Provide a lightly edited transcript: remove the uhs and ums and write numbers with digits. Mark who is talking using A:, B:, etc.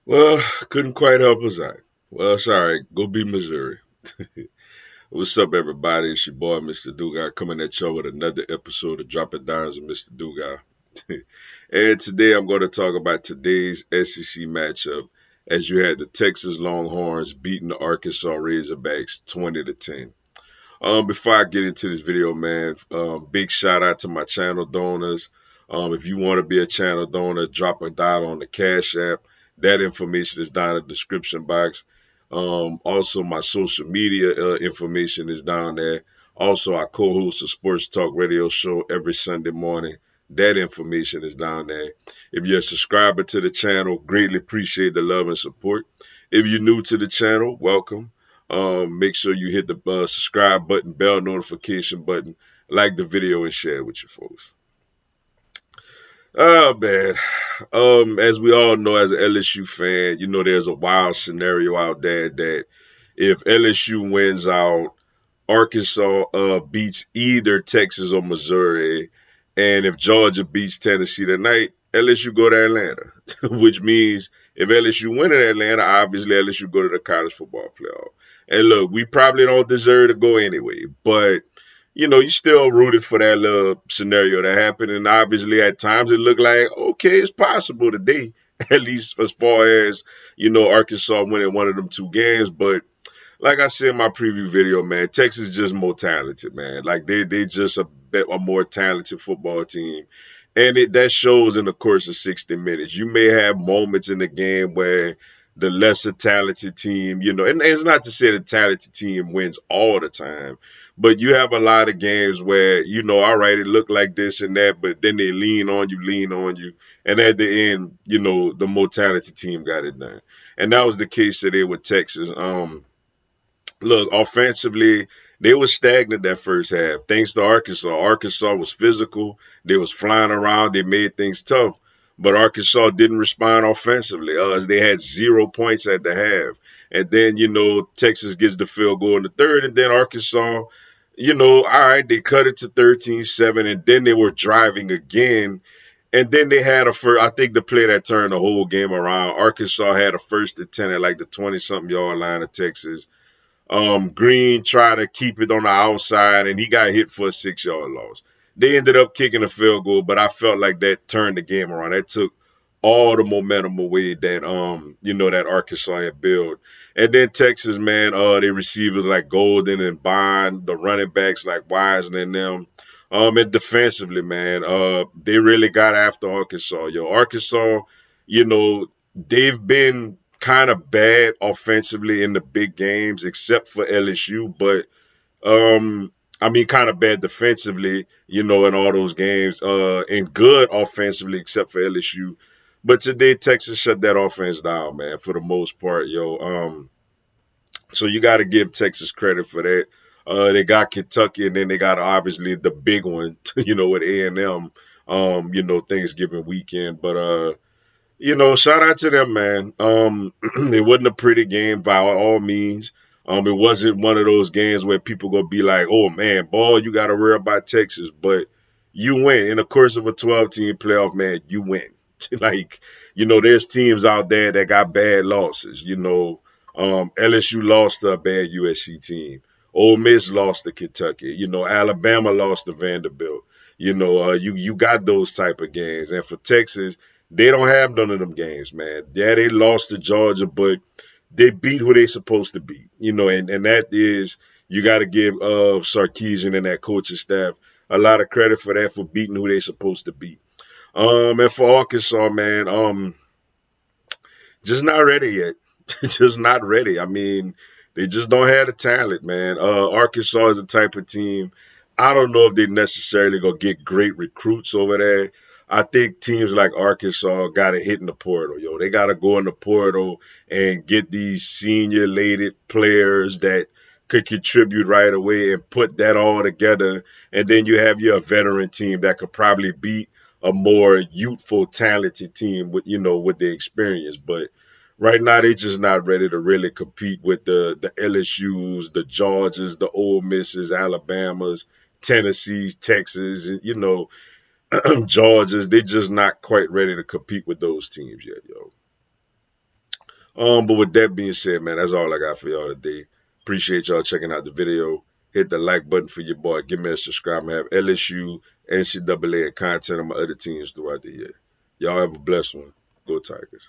A: Well, couldn't quite help us out. Well, sorry. Go beat Missouri. What's up, everybody? It's your boy, Mr. Dugai, coming at y'all with another episode of Drop It Downs with Mr. Dugai. And today I'm going to talk about today's SEC matchup as you had the Texas Longhorns beating the Arkansas Razorbacks 20-10. Before I get into this video, man, big shout out to my channel donors. If you want to be a channel donor, drop a dot on the Cash App. That information is down in the description box. Also, my social media information is down there. Also, I co-host a sports talk radio show every Sunday morning. That information is down there. If you're a subscriber to the channel, greatly appreciate the love and support. If you're new to the channel, welcome. Make sure you hit the subscribe button, bell notification button, like the video, and share it with your folks. Oh man, as we all know, as an LSU fan, you know there's a wild scenario out there that if LSU wins out, Arkansas beats either Texas or Missouri, and if Georgia beats Tennessee tonight, LSU go to Atlanta, which means if LSU win in Atlanta, obviously LSU go to the college football playoff. And look, we probably don't deserve to go anyway, but you still rooted for that little scenario that happened, and obviously at times it looked like okay, it's possible today, at least as far as Arkansas winning one of them two games, but like I said in my preview video, man, Texas is just more talented, man. Like they just a more talented football team, and that shows in the course of 60 minutes. You may have moments in the game where the lesser talented team, and it's not to say the talented team wins all the time, but you have a lot of games where all right, it looked like this and that, but then they lean on you, and at the end, the more talented team got it done, and that was the case today with Texas. Look, offensively, they were stagnant that first half. Thanks to Arkansas. Arkansas was physical. They was flying around. They made things tough. But Arkansas didn't respond offensively. As they had 0 points at the half. And then, Texas gets the field goal in the third. And then Arkansas, all right, they cut it to 13-7. And then they were driving again. And then they had I think the play that turned the whole game around. Arkansas had a first and 10 at like the 20-something yard line of Texas. Green tried to keep it on the outside, and he got hit for a 6 yard loss. They ended up kicking a field goal, but I felt like that turned the game around. That took all the momentum away that Arkansas had built. And then Texas, man, their receivers like Golden and Bond, the running backs like Wiseman and them. And defensively, man, they really got after Arkansas. Arkansas, you know, they've been kind of bad offensively in the big games, except for LSU, but I mean, kind of bad defensively, in all those games, and good offensively, except for LSU. But today, Texas shut that offense down, man, for the most part, yo. So you got to give Texas credit for that. They got Kentucky, and then they got obviously the big one, with A&M, Thanksgiving weekend. But shout out to them, man. It wasn't a pretty game by all means. It wasn't one of those games where people gonna be like, "Oh man, ball, you got to worry about Texas," but you win in the course of a 12-team playoff, man. You win. Like, there's teams out there that got bad losses. LSU lost to a bad USC team. Ole Miss lost to Kentucky. Alabama lost to Vanderbilt. You got those type of games, and for Texas, they don't have none of them games, man. Yeah, they lost to Georgia, but they beat who they supposed to beat. And that is, you got to give Sarkisian and that coaching staff a lot of credit for that, for beating who they supposed to beat. And for Arkansas, man, just not ready yet. Just not ready. I mean, they just don't have the talent, man. Arkansas is the type of team. I don't know if they necessarily gonna get great recruits over there. I think teams like Arkansas got to hit in the portal, yo. They got to go in the portal and get these senior-lated players that could contribute right away and put that all together. And then you have your veteran team that could probably beat a more youthful, talented team with the experience. But right now, they just not ready to really compete with the LSU's, the Georgias, the Ole Misses, Alabamas, Tennessees, Texas, Georgia's. They just not quite ready to compete with those teams yet, yo. But with that being said, man, that's all I got for y'all today. Appreciate y'all checking out the video. Hit the like button for your boy. Give me a subscribe. I have LSU, NCAA, and content on my other teams throughout the year. Y'all have a blessed one. Go Tigers.